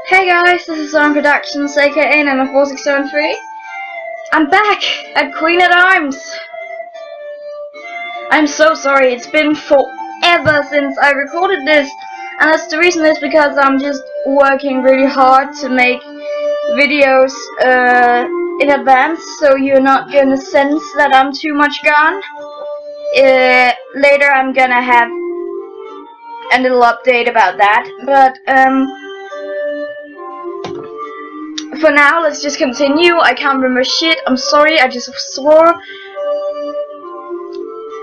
Hey guys, this is Zone Productions, aka Number 4673. I'm back at Queen at Arms. I'm so sorry, it's been forever since I recorded this, and that's the reason is because I'm just working really hard to make videos in advance, so you're not gonna sense that I'm too much gone. Later I'm gonna have a little update about that, but for now, let's just continue. I can't remember shit. I'm sorry, I just swore.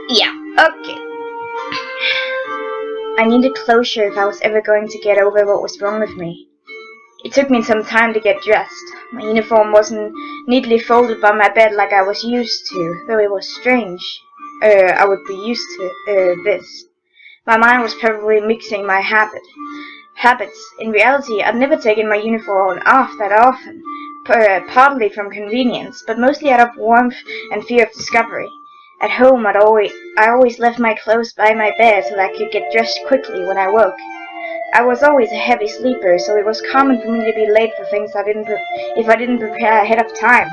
Yeah, okay. I needed closure if I was ever going to get over what was wrong with me. It took me some time to get dressed. My uniform wasn't neatly folded by my bed like I was used to, though it was strange. I would be used to this. My mind was probably mixing my habits. In reality, I'd never taken my uniform off that often, partly from convenience, but mostly out of warmth and fear of discovery. At home, I always left my clothes by my bed so that I could get dressed quickly when I woke. I was always a heavy sleeper, so it was common for me to be late for things if I didn't prepare ahead of time.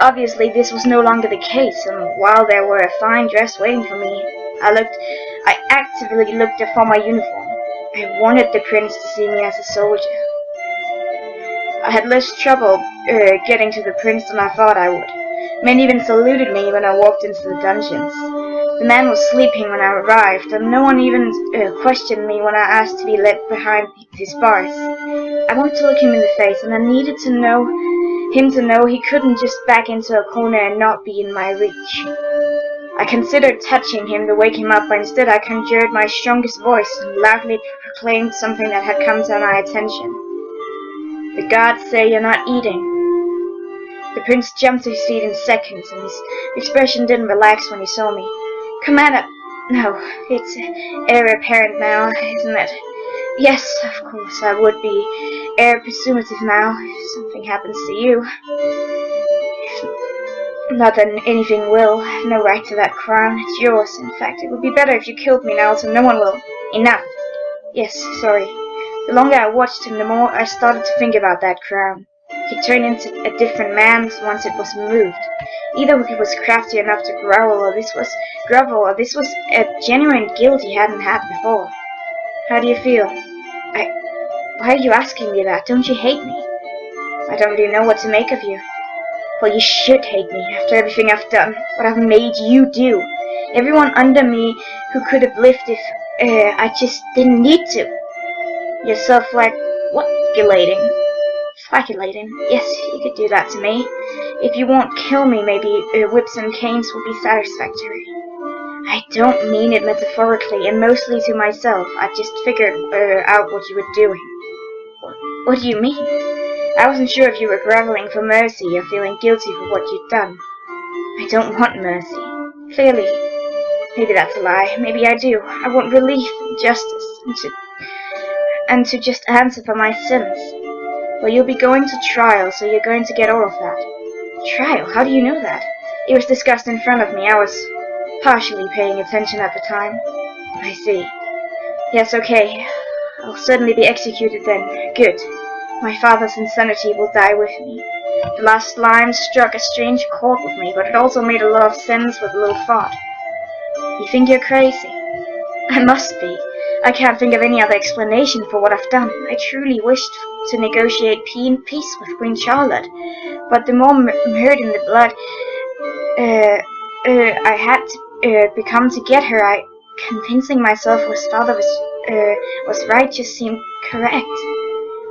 Obviously, this was no longer the case, and while there were a fine dress waiting for me, I actively looked for my uniform. I wanted the prince to see me as a soldier. I had less trouble getting to the prince than I thought I would. Men even saluted me when I walked into the dungeons. The man was sleeping when I arrived, and no one even questioned me when I asked to be led behind his bars. I wanted to look him in the face, and I needed him to know he couldn't just back into a corner and not be in my reach. I considered touching him to wake him up, but instead I conjured my strongest voice and loudly proclaimed something that had come to my attention. The gods say you're not eating. The prince jumped to his feet in seconds, and his expression didn't relax when he saw me. Commander, no, it's heir apparent now, isn't it? Yes, of course, I would be heir presumptive now if something happens to you. Not that anything will. I have no right to that crown. It's yours. In fact, it would be better if you killed me now, so no one will. Enough. Yes, sorry. The longer I watched him, the more I started to think about that crown. He turned into a different man once it was removed. Either he was crafty enough to grovel, or this was a genuine guilt he hadn't had before. How do you feel? Why are you asking me that? Don't you hate me? I don't really know what to make of you. Well, you should hate me after everything I've done, what I've made you do. Everyone under me who could have lived if I just didn't need to. You're self-flagelating. Flagelating? Yes, you could do that to me. If you won't kill me, maybe whips and canes will be satisfactory. I don't mean it metaphorically, and mostly to myself. I just figured out what you were doing. What do you mean? I wasn't sure if you were groveling for mercy or feeling guilty for what you'd done. I don't want mercy. Clearly. Maybe that's a lie. Maybe I do. I want relief and justice, and to just answer for my sins. Well, you'll be going to trial, so you're going to get all of that. Trial? How do you know that? It was discussed in front of me. I was partially paying attention at the time. I see. Yes, okay. I'll certainly be executed then. Good. My father's insanity will die with me. The last line struck a strange chord with me, but it also made a lot of sense with a little thought. You think you're crazy? I must be. I can't think of any other explanation for what I've done. I truly wished to negotiate peace with Queen Charlotte, but the more hurt in the blood I had to become to get her, convincing myself his father was right just seemed correct.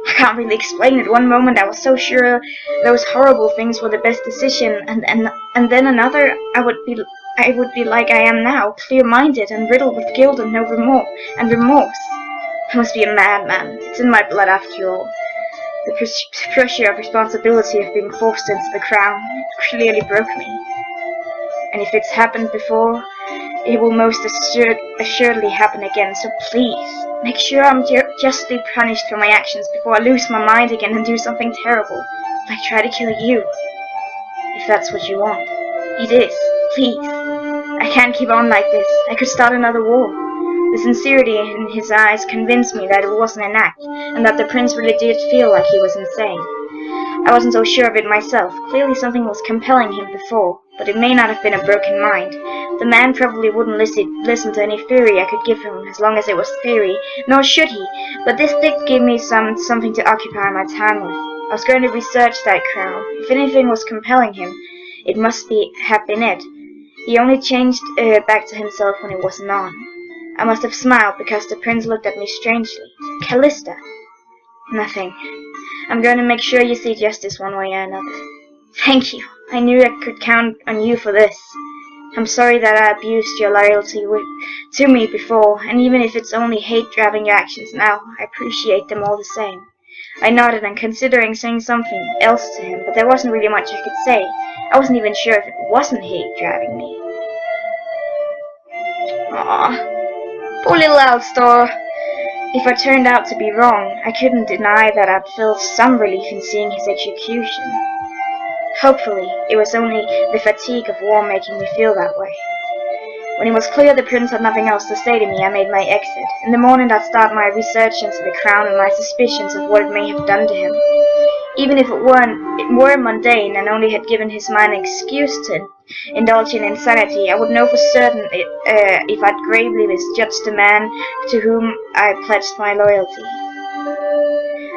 I can't really explain it. One moment I was so sure those horrible things were the best decision, and then another I would be like I am now, clear-minded and riddled with guilt and remorse. I must be a madman. It's in my blood after all. The pressure of responsibility of being forced into the crown clearly broke me. And if it's happened before, it will most assuredly happen again, so please, make sure I'm justly punished for my actions before I lose my mind again and do something terrible, like try to kill you. If that's what you want. It is. Please. I can't keep on like this. I could start another war. The sincerity in his eyes convinced me that it wasn't an act, and that the prince really did feel like he was insane. I wasn't so sure of it myself. Clearly something was compelling him before, but it may not have been a broken mind. The man probably wouldn't listen to any theory I could give him as long as it was theory, nor should he, but this did give me something to occupy my time with. I was going to research that crown. If anything was compelling him, it must have been it. He only changed back to himself when it wasn't on. I must have smiled because the prince looked at me strangely. Callista. Nothing. I'm going to make sure you see justice one way or another. Thank you. I knew I could count on you for this. I'm sorry that I abused your loyalty to me before, and even if it's only hate driving your actions now, I appreciate them all the same. I nodded and considering saying something else to him, but there wasn't really much I could say. I wasn't even sure if it wasn't hate driving me. Aww. Poor little Alstor. If I turned out to be wrong, I couldn't deny that I'd felt some relief in seeing his execution. Hopefully, it was only the fatigue of war making me feel that way. When it was clear the prince had nothing else to say to me, I made my exit. In the morning I'd start my research into the crown and my suspicions of what it may have done to him. Even if it were mundane and only had given his mind an excuse to indulge in insanity, I would know for certain if I'd gravely misjudged the man to whom I pledged my loyalty.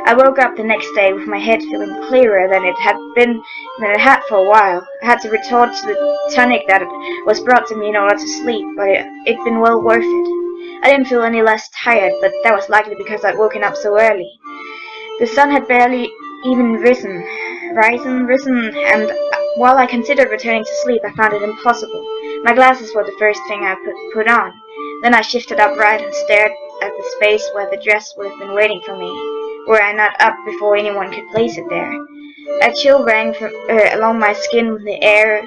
I woke up the next day with my head feeling clearer than it had for a while. I had to resort to the tonic that was brought to me in order to sleep, but it'd been well worth it. I didn't feel any less tired, but that was likely because I'd woken up so early. The sun had barely even risen, and while I considered returning to sleep, I found it impossible. My glasses were the first thing I put on. Then I shifted upright and stared at the space where the dress would have been waiting for me. Were I not up before anyone could place it there? A chill ran along my skin when the air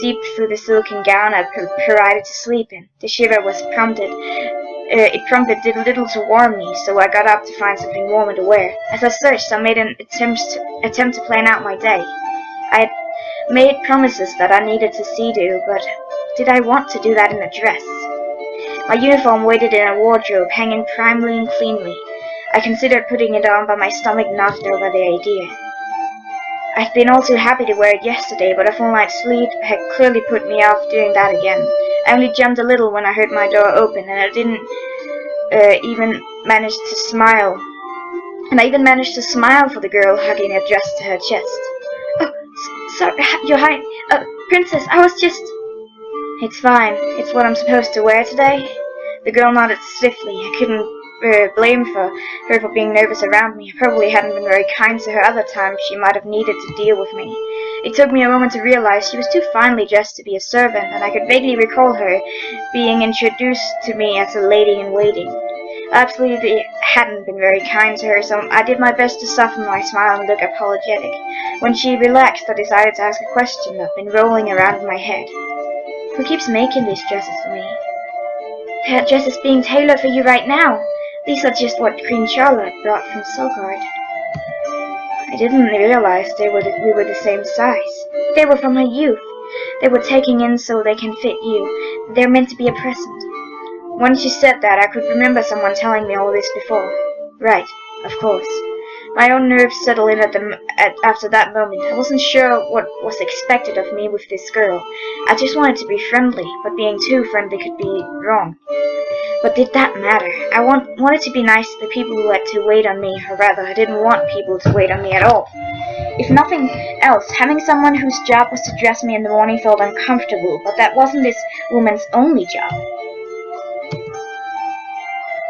seeped through the silken gown I'd provided to sleep in. The shiver did little to warm me, so I got up to find something warmer to wear. As I searched, I made an attempt to plan out my day. I had made promises that I needed to see to, but did I want to do that in a dress? My uniform waited in a wardrobe, hanging primly and cleanly. I considered putting it on, but my stomach knotted over the idea. I'd been all too happy to wear it yesterday, but a full night's sleep had clearly put me off doing that again. I only jumped a little when I heard my door open, and I didn't even manage to smile. And I even managed to smile for the girl hugging a dress to her chest. Oh, sorry, Your Highness, Princess, I was just... It's fine. It's what I'm supposed to wear today. The girl nodded stiffly. I couldn't blame her for being nervous around me. I probably hadn't been very kind to her other times she might have needed to deal with me. It took me a moment to realize she was too finely dressed to be a servant, and I could vaguely recall her being introduced to me as a lady-in-waiting. I absolutely hadn't been very kind to her, so I did my best to soften my smile and look apologetic. When she relaxed, I decided to ask a question that had been rolling around in my head. Who keeps making these dresses for me? That dress is being tailored for you right now. These are just what Queen Charlotte brought from Sylgard. I didn't realize we were the same size. They were from my youth. They were taking in so they can fit you. They're meant to be a present. When she said that, I could remember someone telling me all this before. Right, of course. My own nerves settled in after that moment. I wasn't sure what was expected of me with this girl. I just wanted to be friendly, but being too friendly could be wrong. But did that matter? I wanted to be nice to the people who had to wait on me, or rather, I didn't want people to wait on me at all. If nothing else, having someone whose job was to dress me in the morning felt uncomfortable, but that wasn't this woman's only job.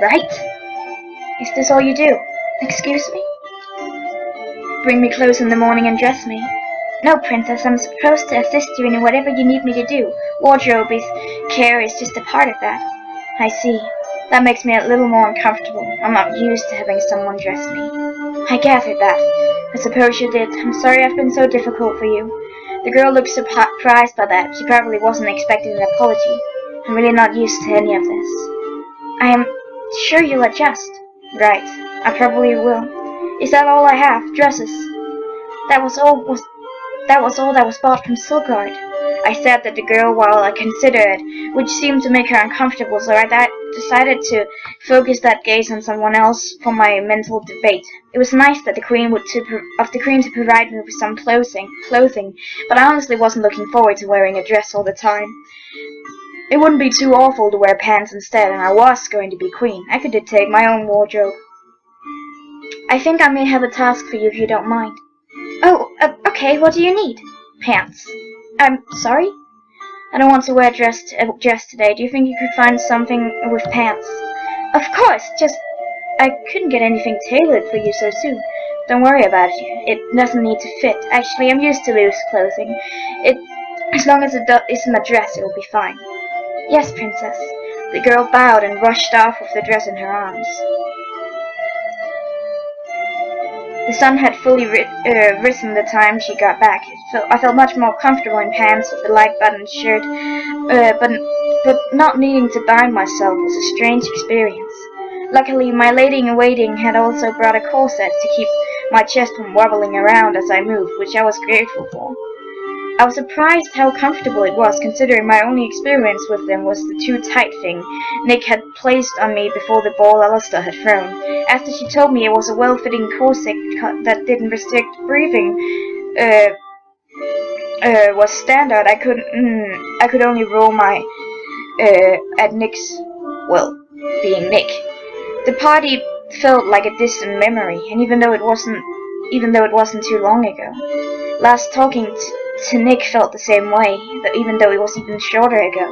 Right? Is this all you do? Excuse me? Bring me clothes in the morning and dress me? No, Princess, I'm supposed to assist you in whatever you need me to do. Wardrobe care is just a part of that. I see. That makes me a little more uncomfortable. I'm not used to having someone dress me. I gathered that. I suppose you did. I'm sorry I've been so difficult for you. The girl looked surprised by that. She probably wasn't expecting an apology. I'm really not used to any of this. I am sure you'll adjust. Right. I probably will. Is that all I have? Dresses? That was all that was bought from Sylgard. I stared at the girl while I considered, which seemed to make her uncomfortable, so I decided to focus that gaze on someone else for my mental debate. It was nice that the Queen to provide me with some clothing, but I honestly wasn't looking forward to wearing a dress all the time. It wouldn't be too awful to wear pants instead, and I was going to be Queen. I could dictate my own wardrobe. I think I may have a task for you if you don't mind. Oh, okay, what do you need? Pants. I'm sorry? I don't want to wear a dress today. Do you think you could find something with pants? Of course, I couldn't get anything tailored for you so soon. Don't worry about it. It doesn't need to fit. Actually, I'm used to loose clothing. As long as it isn't a dress, it'll be fine. Yes, Princess. The girl bowed and rushed off with the dress in her arms. The sun had fully risen the time she got back. I felt much more comfortable in pants with a light-buttoned shirt, but not needing to bind myself was a strange experience. Luckily, my lady-in-waiting had also brought a corset to keep my chest from wobbling around as I moved, which I was grateful for. I was surprised how comfortable it was, considering my only experience with them was the too tight thing Nick had placed on me before the ball Alistair had thrown. After she told me it was a well-fitting corset that didn't restrict breathing, was standard, I could only roll my at Nick's, well, being Nick. The party felt like a distant memory, and even though it wasn't too long ago. Last talking to Nick felt the same way, even though it was even shorter ago.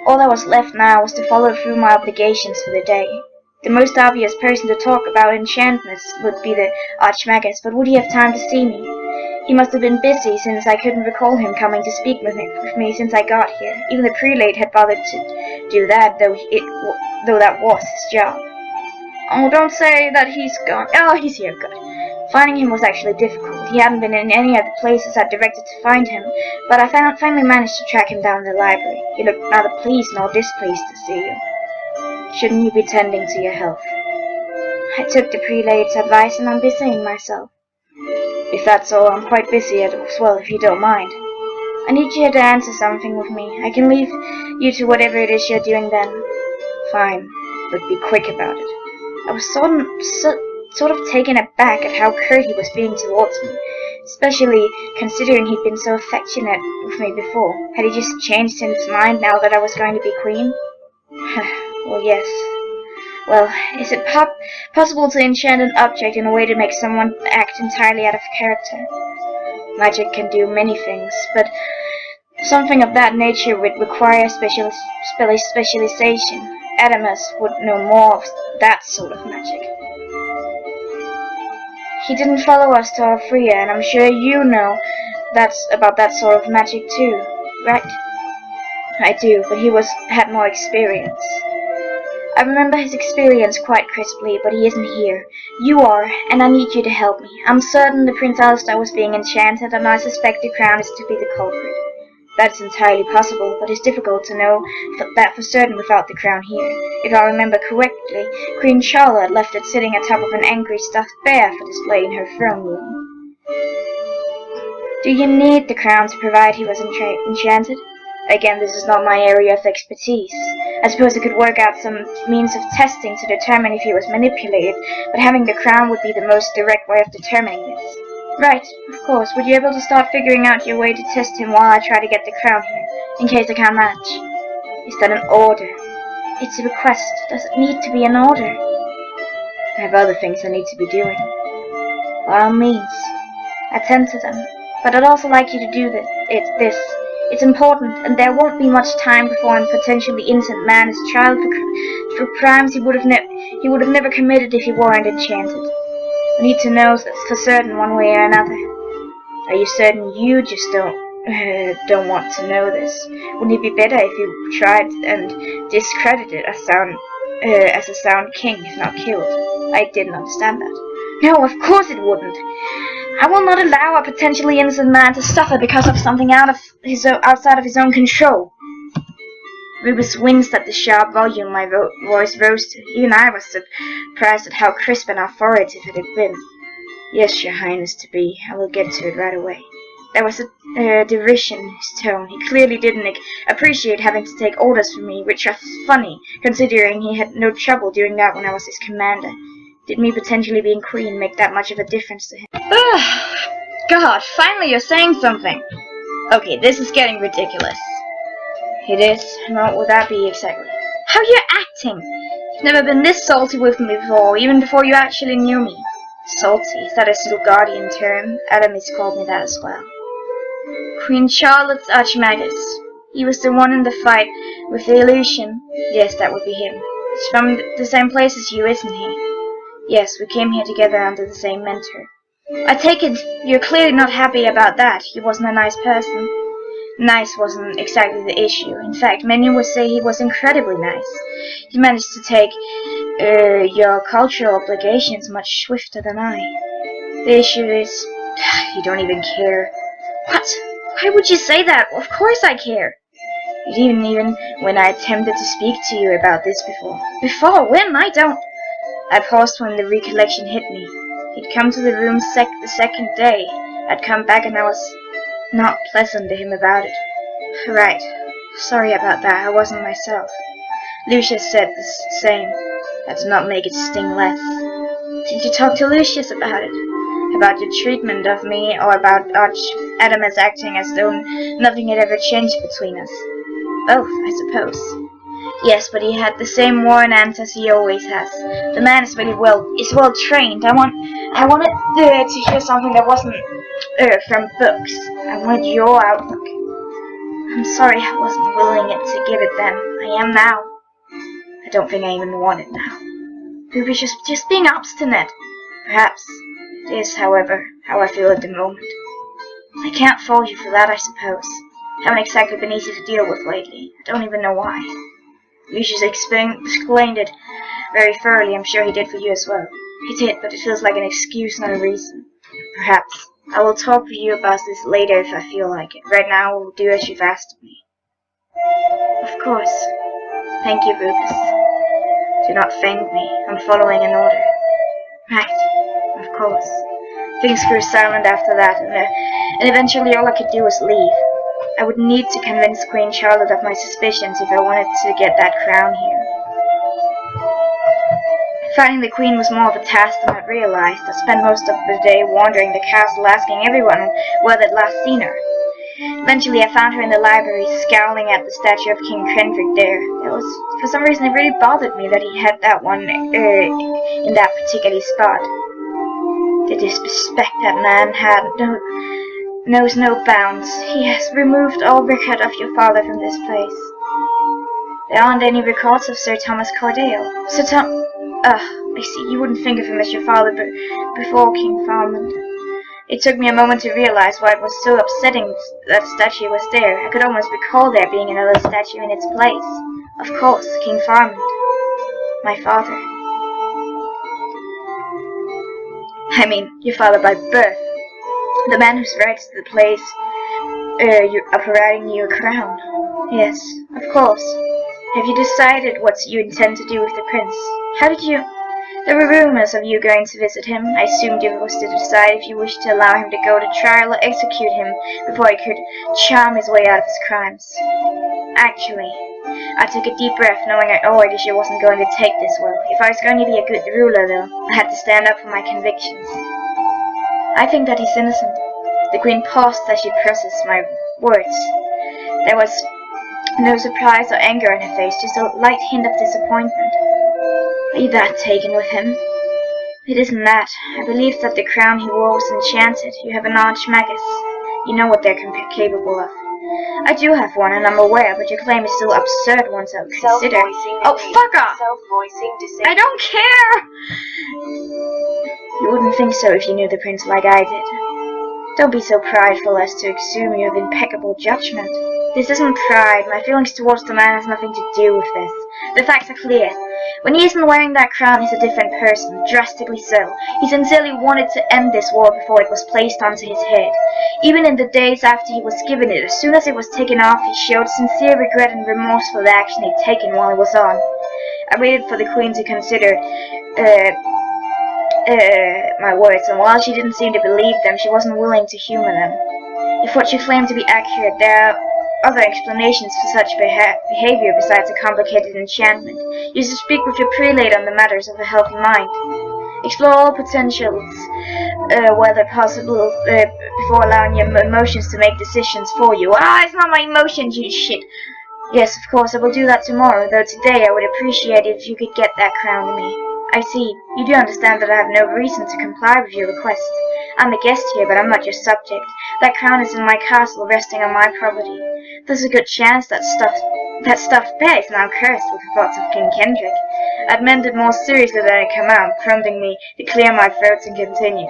All that was left now was to follow through my obligations for the day. The most obvious person to talk about enchantments would be the Archmagus, but would he have time to see me? He must have been busy, since I couldn't recall him coming to speak with me since I got here. Even the prelate had bothered to do that, though that was his job. Oh, don't say that he's gone. Oh, he's here, good. Finding him was actually difficult. He hadn't been in any of the places I'd directed to find him, but I finally managed to track him down in the library. He looked neither pleased nor displeased to see you. Shouldn't you be tending to your health? I took the prelate's advice and I'm busying myself. If that's all, I'm quite busy as well, if you don't mind. I need you to answer something with me. I can leave you to whatever it is you're doing then. Fine, but be quick about it. I was sort of taken aback at how curt he was being towards me, especially considering he'd been so affectionate with me before. Had he just changed his mind now that I was going to be Queen? Well, yes. Well, is it possible to enchant an object in a way to make someone act entirely out of character? Magic can do many things, but something of that nature would require specialization. Adamus would know more of that sort of magic. He didn't follow us to Alfrea, and I'm sure you know about that sort of magic too, right? I do, but he had more experience. I remember his experience quite crisply, but he isn't here. You are, and I need you to help me. I'm certain the Prince Alistair was being enchanted, and I suspect the crown is to be the culprit. That's entirely possible, but it's difficult to know that for certain without the crown here. If I remember correctly, Queen Charlotte left it sitting atop of an angry stuffed bear for display in her throne room. Do you need the crown to provide he was enchanted? Again, this is not my area of expertise. I suppose I could work out some means of testing to determine if he was manipulated, but having the crown would be the most direct way of determining this. Right, of course. Would you be able to start figuring out your way to test him while I try to get the crown here, in case I can't manage? Is that an order? It's a request. Does it need to be an order? I have other things I need to be doing. By all means, attend to them. But I'd also like you to do this. It's important, and there won't be much time before a potentially innocent man is tried for crimes he would have never committed if he weren't enchanted. I need to know for certain one way or another. Are you certain you just don't want to know this? Wouldn't it be better if you tried and discredited as a sound king, if not killed? I didn't understand that. No, of course it wouldn't. I will not allow a potentially innocent man to suffer because of something outside of his own control. Rubus winced at the sharp volume my voice rose to. Even I was surprised at how crisp and authoritative it had been. Yes, your highness to be. I will get to it right away. There was a derision in his tone. He clearly didn't appreciate having to take orders from me, which was funny, considering he had no trouble doing that when I was his commander. Did me potentially being queen make that much of a difference to him? Ugh! God, finally you're saying something! Okay, this is getting ridiculous. It is? And what would that be exactly? How you're acting! You've never been this salty with me before, even before you actually knew me. Salty? Is that a Silgardian term? Aramis called me that as well. Queen Charlotte's Archimagus. He was the one in the fight with the illusion. Yes, that would be him. He's from the same place as you, isn't he? Yes, we came here together under the same mentor. I take it you're clearly not happy about that. He wasn't a nice person. Nice wasn't exactly the issue. In fact, many would say he was incredibly nice. He managed to take your cultural obligations much swifter than I. The issue is, you don't even care. What? Why would you say that? Of course I care. You didn't even when I attempted to speak to you about this before. Before? When? I don't... I paused when the recollection hit me. He'd come to the room the second day. I'd come back and I was not pleasant to him about it. Right. Sorry about that. I wasn't myself. Lucius said the same. That did not make it sting less. Did you talk to Lucius about it? About your treatment of me, or about Aramis acting as though nothing had ever changed between us? Both, I suppose. Yes, but he had the same worn answers he always has. The man is well trained. I wanted to hear something that wasn't from books. I wanted your outlook. I'm sorry I wasn't willing to give it then. I am now. I don't think I even want it now. We were just being obstinate. Perhaps. It is, however, how I feel at the moment. I can't fault you for that, I suppose. Haven't exactly been easy to deal with lately. I don't even know why. Lucius explained it very thoroughly. I'm sure he did for you as well. He did, but it feels like an excuse, not a reason. Perhaps. I will talk with you about this later if I feel like it. Right now, I will do as you've asked me. Of course. Thank you, Rufus. Do not thank me. I'm following an order. Right. Of course. Things grew silent after that, and eventually all I could do was leave. I would need to convince Queen Charlotte of my suspicions if I wanted to get that crown here. Finding the Queen was more of a task than I'd realized. I spent most of the day wandering the castle, asking everyone where they'd last seen her. Eventually I found her in the library, scowling at the statue of King Crenfric there. For some reason, it really bothered me that he had that one in that particular spot. The disrespect that man had knows no bounds. He has removed all record of your father from this place. There aren't any records of Sir Thomas Cordale. I see, you wouldn't think of him as your father before King Farmland. It took me a moment to realize why it was so upsetting that statue was there. I could almost recall there being another statue in its place. Of course, King Farmland. My father. I mean, your father by birth. The man who's right to the place of providing you a crown. Yes, of course. Have you decided what you intend to do with the prince? How did you... There were rumors of you going to visit him. I assumed you was to decide if you wished to allow him to go to trial or execute him before he could charm his way out of his crimes. Actually, I took a deep breath, knowing I already she wasn't going to take this well. If I was going to be a good ruler, though, I had to stand up for my convictions. I think that he's innocent. The Queen paused as she processed my words. There was no surprise or anger in her face, just a light hint of disappointment. Are you that taken with him? It isn't that. I believe that the crown he wore was enchanted. You have an Archimagus. You know what they're capable of. I do have one, and I'm aware, but your claim is still absurd once I consider. Oh, fuck off! I don't care! You wouldn't think so if you knew the prince like I did. Don't be so prideful as to assume you have impeccable judgment. This isn't pride. My feelings towards the man has nothing to do with this. The facts are clear. When he isn't wearing that crown, he's a different person, drastically so. He sincerely wanted to end this war before it was placed onto his head. Even in the days after he was given it, as soon as it was taken off, he showed sincere regret and remorse for the action he'd taken while it was on. I waited for the Queen to consider my words, and while she didn't seem to believe them, she wasn't willing to humor them. If what you claim to be accurate, there are other explanations for such behavior besides a complicated enchantment. You should speak with your prelate on the matters of a healthy mind. Explore all potentials, whether possible, before allowing your emotions to make decisions for you. Ah, it's not my emotions, you shit! Yes, of course, I will do that tomorrow, though today I would appreciate it if you could get that crown to me. I see. You do understand that I have no reason to comply with your request. I'm a guest here, but I'm not your subject. That crown is in my castle, resting on my property. There's a good chance that stuffed bear is now cursed with the thoughts of King Kendrick. I'd meant it more seriously than it came out, prompting me to clear my throat and continue.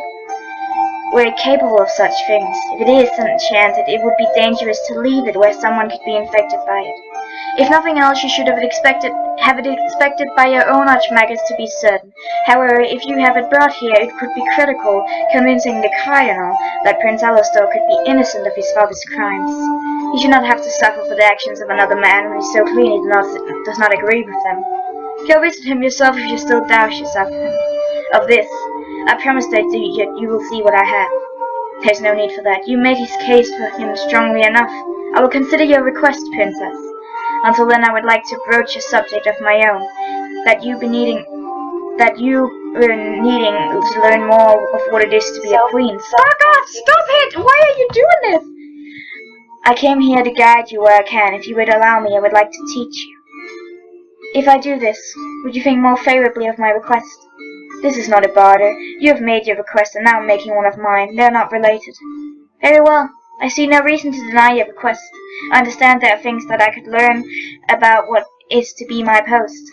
We're capable of such things. If it is enchanted, it would be dangerous to leave it where someone could be infected by it. If nothing else, you should have it expected by your own Archmagus to be certain. However, if you have it brought here, it could be critical, convincing the Cardinal that Prince Alastor could be innocent of his father's crimes. He should not have to suffer for the actions of another man who so clearly does not agree with them. Go visit him yourself if you still doubt yourself of this. I promise that you will see what I have. There's no need for that. You made his case for him strongly enough. I will consider your request, Princess. Until then, I would like to broach a subject of my own, that you were needing to learn more of what it is to be a queen. Fuck off! Stop it! Why are you doing this? I came here to guide you where I can. If you would allow me, I would like to teach you. If I do this, would you think more favorably of my request? This is not a barter. You have made your request, and now I'm making one of mine. They are not related. Very well. I see no reason to deny your request. I understand there are things that I could learn about what is to be my post.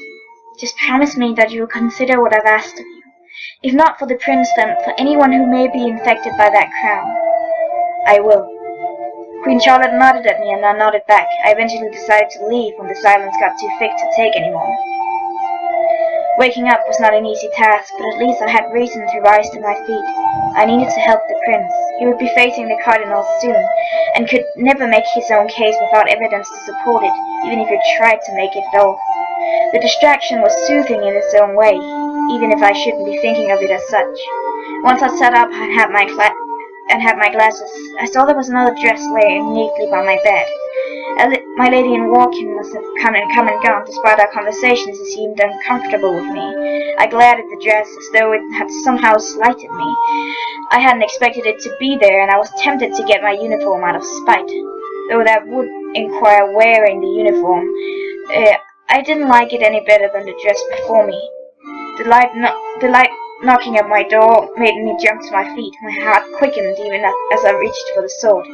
Just promise me that you will consider what I've asked of you. If not for the prince, then for anyone who may be infected by that crown. I will. Queen Charlotte nodded at me, and I nodded back. I eventually decided to leave when the silence got too thick to take anymore. Waking up was not an easy task, but at least I had reason to rise to my feet. I needed to help the prince. He would be facing the Cardinal soon, and could never make his own case without evidence to support it, even if he tried to make it at all. The distraction was soothing in its own way, even if I shouldn't be thinking of it as such. Once I sat up and had my glasses, I saw there was another dress laying neatly by my bed. My lady in walking must have come and gone. Despite our conversations, it seemed uncomfortable with me. I glared at the dress as though it had somehow slighted me. I hadn't expected it to be there, and I was tempted to get my uniform out of spite. Though that would inquire wearing the uniform, I didn't like it any better than the dress before me. The light knocking at my door made me jump to my feet. My heart quickened even as I reached for the sword.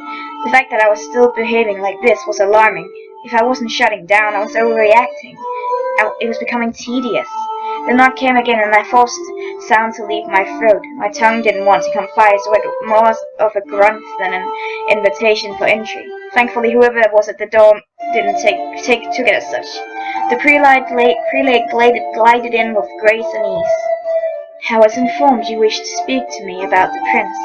The fact that I was still behaving like this was alarming. If I wasn't shutting down, I was overreacting. It was becoming tedious. The knock came again, and I forced sound to leave my throat. My tongue didn't want to comply, so it was more of a grunt than an invitation for entry. Thankfully, whoever was at the door didn't took it as such. The prelate glided in with grace and ease. I was informed you wished to speak to me about the prince.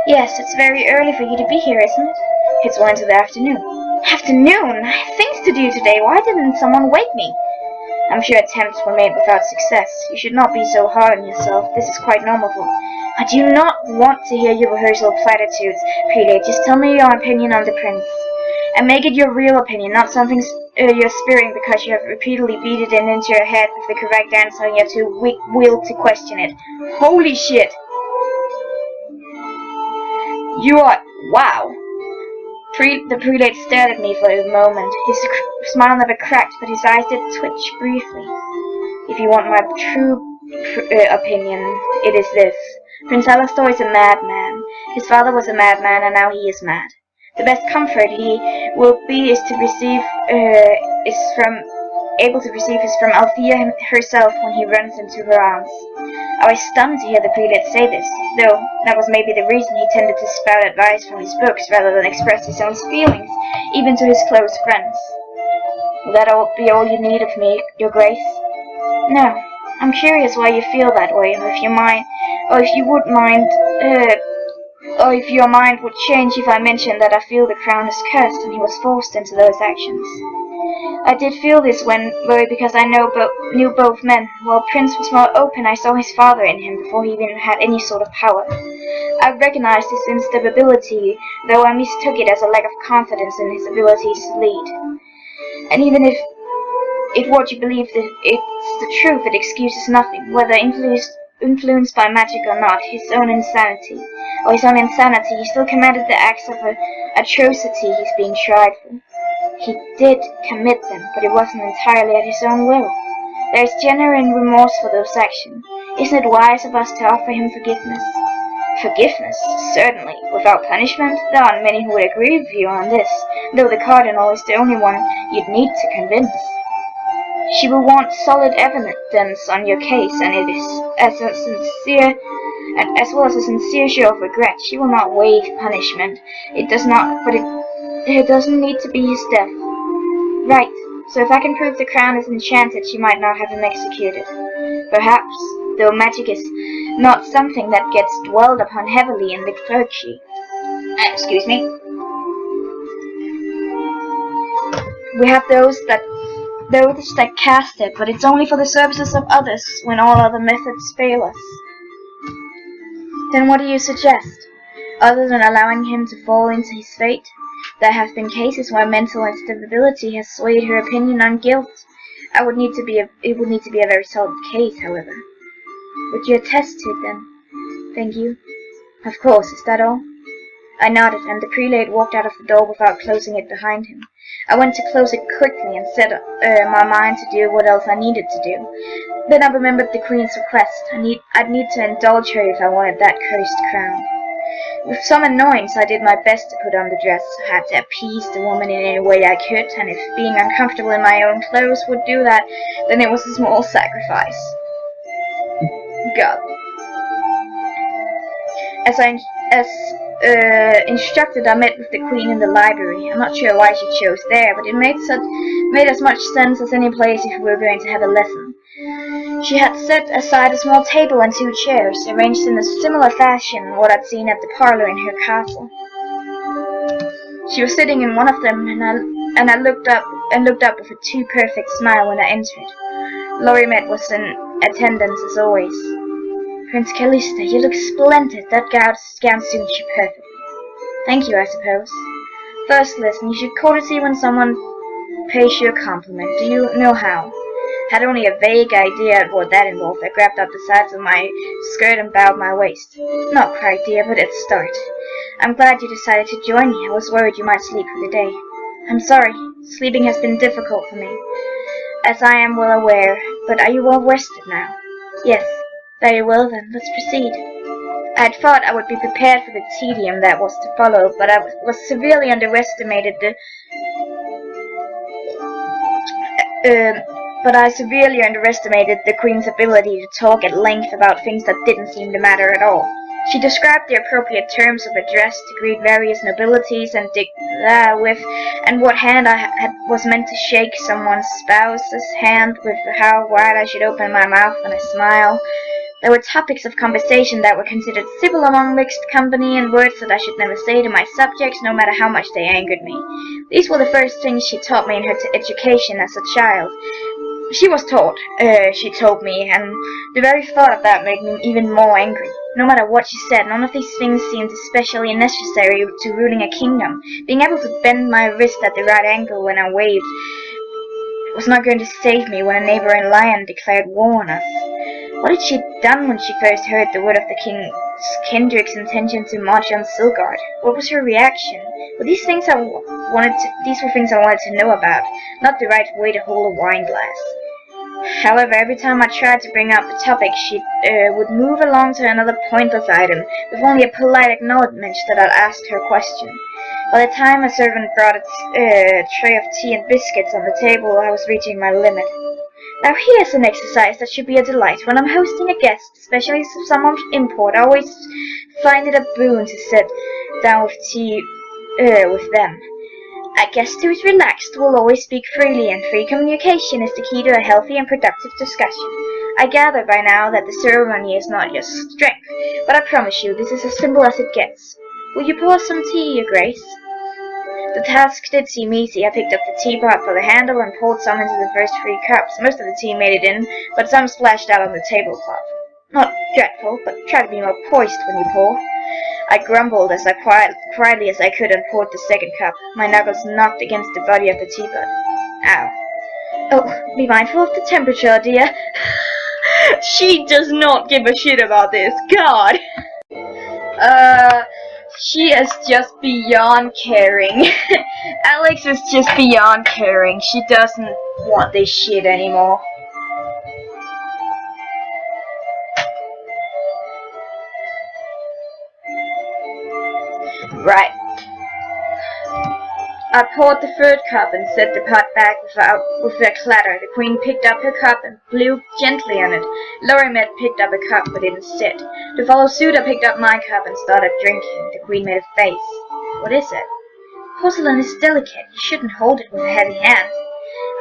Yes, it's very early for you to be here, isn't it? It's well into the afternoon. Afternoon? I have things to do today. Why didn't someone wake me? I'm sure attempts were made without success. You should not be so hard on yourself. This is quite normal. I do not want to hear your rehearsal platitudes, prelate. Just tell me your opinion on the prince. And make it your real opinion, not something you're spewing because you have repeatedly beat it into your head with the correct answer and you're too weak-willed to question it. Holy shit! You are... wow! The prelate stared at me for a moment. His smile never cracked, but his eyes did twitch briefly. If you want my true opinion, it is this. Prince Alastor is a madman. His father was a madman, and now he is mad. The best comfort he will be is from Althea herself when he runs into her arms. I was stunned to hear the prelate say this, though that was maybe the reason he tended to spout advice from his books rather than express his own feelings, even to his close friends. Will that be all you need of me, your grace? No. I'm curious why you feel that way, or if your mind would change if I mentioned that I feel the crown is cursed and he was forced into those actions. I did feel this way because I knew both men. While Prince was more open, I saw his father in him before he even had any sort of power. I recognized his instability, though I mistook it as a lack of confidence in his abilities to lead. And even if what you believe that it's the truth, it excuses nothing, whether influenced by magic or not, his own insanity, he still committed the acts of atrocity he's being tried for. He did commit them, but it wasn't entirely at his own will. There is genuine remorse for those actions. Isn't it wise of us to offer him forgiveness? Forgiveness, certainly, without punishment. There aren't many who would agree with you on this, though the Cardinal is the only one you'd need to convince. She will want solid evidence on your case, and it is as well as a sincere show of regret. She will not waive punishment. It doesn't need to be his death. Right. So if I can prove the crown is enchanted, she might not have him executed. Perhaps, though magic is not something that gets dwelled upon heavily in the clergy. Excuse me. We have those that cast it, but it's only for the services of others when all other methods fail us. Then what do you suggest? Other than allowing him to fall into his fate? There have been cases where mental instability has swayed her opinion on guilt. It would need to be a very solid case, however. Would you attest to it, then? Thank you. Of course, is that all? I nodded, and the prelate walked out of the door without closing it behind him. I went to close it quickly and set my mind to do what else I needed to do. Then I remembered the Queen's request. I'd need to indulge her if I wanted that cursed crown. With some annoyance, I did my best to put on the dress. I had to appease the woman in any way I could, and if being uncomfortable in my own clothes would do that, then it was a small sacrifice. God. As instructed, I met with the Queen in the library. I'm not sure why she chose there, but it made as much sense as any place if we were going to have a lesson. She had set aside a small table and 2 chairs, arranged in a similar fashion what I'd seen at the parlor in her castle. She was sitting in one of them, and I looked up with a too perfect smile when I entered. Lorimet was in attendance as always. Prince Callista, you look splendid. That gown suits you perfectly. Thank you, I suppose. First, listen, you should courtesy when someone pays you a compliment. Do you know how? Had only a vague idea of what that involved. I grabbed up the sides of my skirt and bowed my waist. Not quite, dear, but it's a start. I'm glad you decided to join me. I was worried you might sleep for the day. I'm sorry. Sleeping has been difficult for me, as I am well aware. But are you well rested now? Yes. Very well then, let's proceed. I had thought I would be prepared for the tedium that was to follow, but I severely underestimated the Queen's ability to talk at length about things that didn't seem to matter at all. She described the appropriate terms of address to greet various nobilities and with, and what hand was meant to shake someone's spouse's hand, with how wide I should open my mouth when I smile. There were topics of conversation that were considered civil among mixed company, and words that I should never say to my subjects, no matter how much they angered me. These were the first things she taught me in her education as a child. She was taught, she told me, and the very thought of that made me even more angry. No matter what she said, none of these things seemed especially necessary to ruling a kingdom. Being able to bend my wrist at the right angle when I waved was not going to save me when a neighboring lion declared war on us. What had she done when she first heard the word of the King Kendrick's intention to march on Sylgard? What was her reaction? Well, these were things I wanted to know about, not the right way to hold a wine glass. However, every time I tried to bring up the topic, she would move along to another pointless item, with only a polite acknowledgement that I'd asked her question. By the time a servant brought a tray of tea and biscuits on the table, I was reaching my limit. Now here's an exercise that should be a delight. When I'm hosting a guest, especially someone of import, I always find it a boon to sit down with tea with them. A guest who is relaxed will always speak freely, and free communication is the key to a healthy and productive discussion. I gather by now that the ceremony is not your strength, but I promise you this is as simple as it gets. Will you pour some tea, Your Grace? The task did seem easy. I picked up the teapot by the handle and poured some into the first 3 cups. Most of the tea made it in, but some splashed out on the tablecloth. Not dreadful, but try to be more poised when you pour. I grumbled as quietly as I could and poured the second cup. My knuckles knocked against the body of the teapot. Ow. Oh, be mindful of the temperature, dear. She does not give a shit about this. God. She is just beyond caring. Alex is just beyond caring. She doesn't want this shit anymore. Right. I poured the third cup and set the pot back with a clatter. The queen picked up her cup and blew gently on it. Lorimet picked up a cup but didn't sit. To follow suit, I picked up my cup and started drinking. The queen made a face. What is it? Porcelain is delicate. You shouldn't hold it with a heavy hand.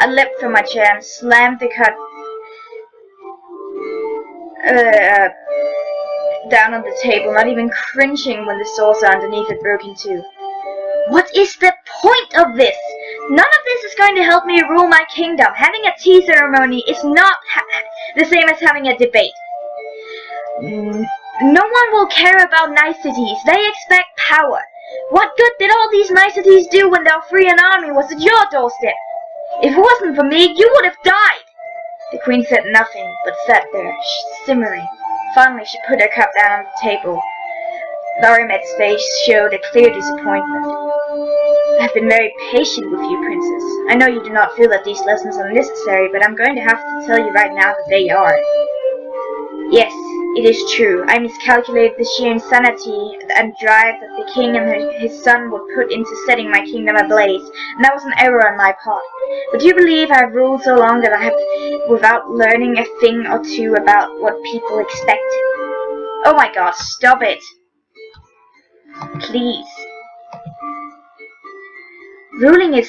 I leapt from my chair and slammed the cup down on the table, not even cringing when the saucer underneath it broke in two. What is the point of this? None of this is going to help me rule my kingdom. Having a tea ceremony is not the same as having a debate. No one will care about niceties. They expect power. What good did all these niceties do when the Alfrean army was at your doorstep? If it wasn't for me, you would have died. The queen said nothing, but sat there, simmering. Finally, she put her cup down on the table. Lorimet's face showed a clear disappointment. I've been very patient with you, Princess. I know you do not feel that these lessons are necessary, but I'm going to have to tell you right now that they are. Yes, it is true. I miscalculated the sheer insanity and drive that the king and his son would put into setting my kingdom ablaze, and that was an error on my part. But do you believe I have ruled so long that I have, without learning a thing or two about what people expect? Oh my god, stop it! Please. Ruling is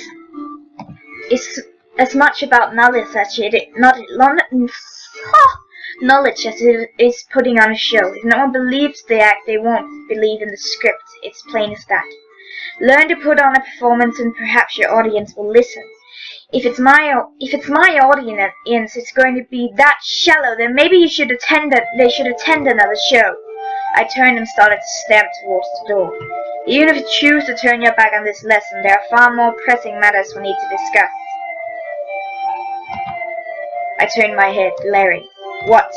as much about knowledge as knowledge as it is putting on a show. If no one believes the act, they won't believe in the script. It's plain as that. Learn to put on a performance, and perhaps your audience will listen. If it's my audience, it's going to be that shallow. Then maybe they should attend another show. I turned and started to stamp towards the door. Even if you choose to turn your back on this lesson, there are far more pressing matters we need to discuss. I turned my head, Larry. What?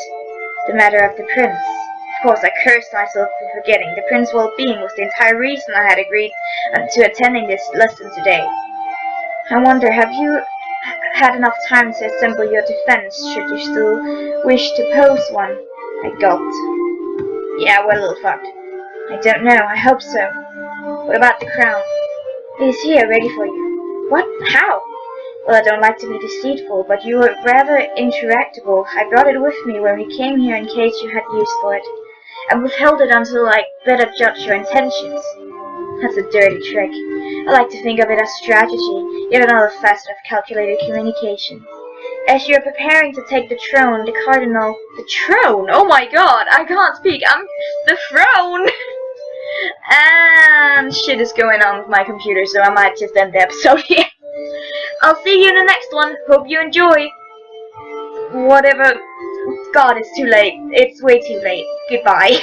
The matter of the prince. Of course, I cursed myself for forgetting. The prince's well-being was the entire reason I had agreed to attending this lesson today. I wonder, have you had enough time to assemble your defense, should you still wish to pose one? I gulped. Yeah, we're a little fucked. I don't know. I hope so. What about the crown? It is here, ready for you. What? How? Well, I don't like to be deceitful, but you were rather intractable. I brought it with me when we came here in case you had use for it, and withheld it until I better judge your intentions. That's a dirty trick. I like to think of it as strategy, yet another facet of calculated communication. As you are preparing to take the throne, the cardinal... The throne? Oh my god, I can't speak. The throne! And shit is going on with my computer, so I might just end the episode here. I'll see you in the next one. Hope you enjoy. Whatever. God, it's too late. It's way too late. Goodbye.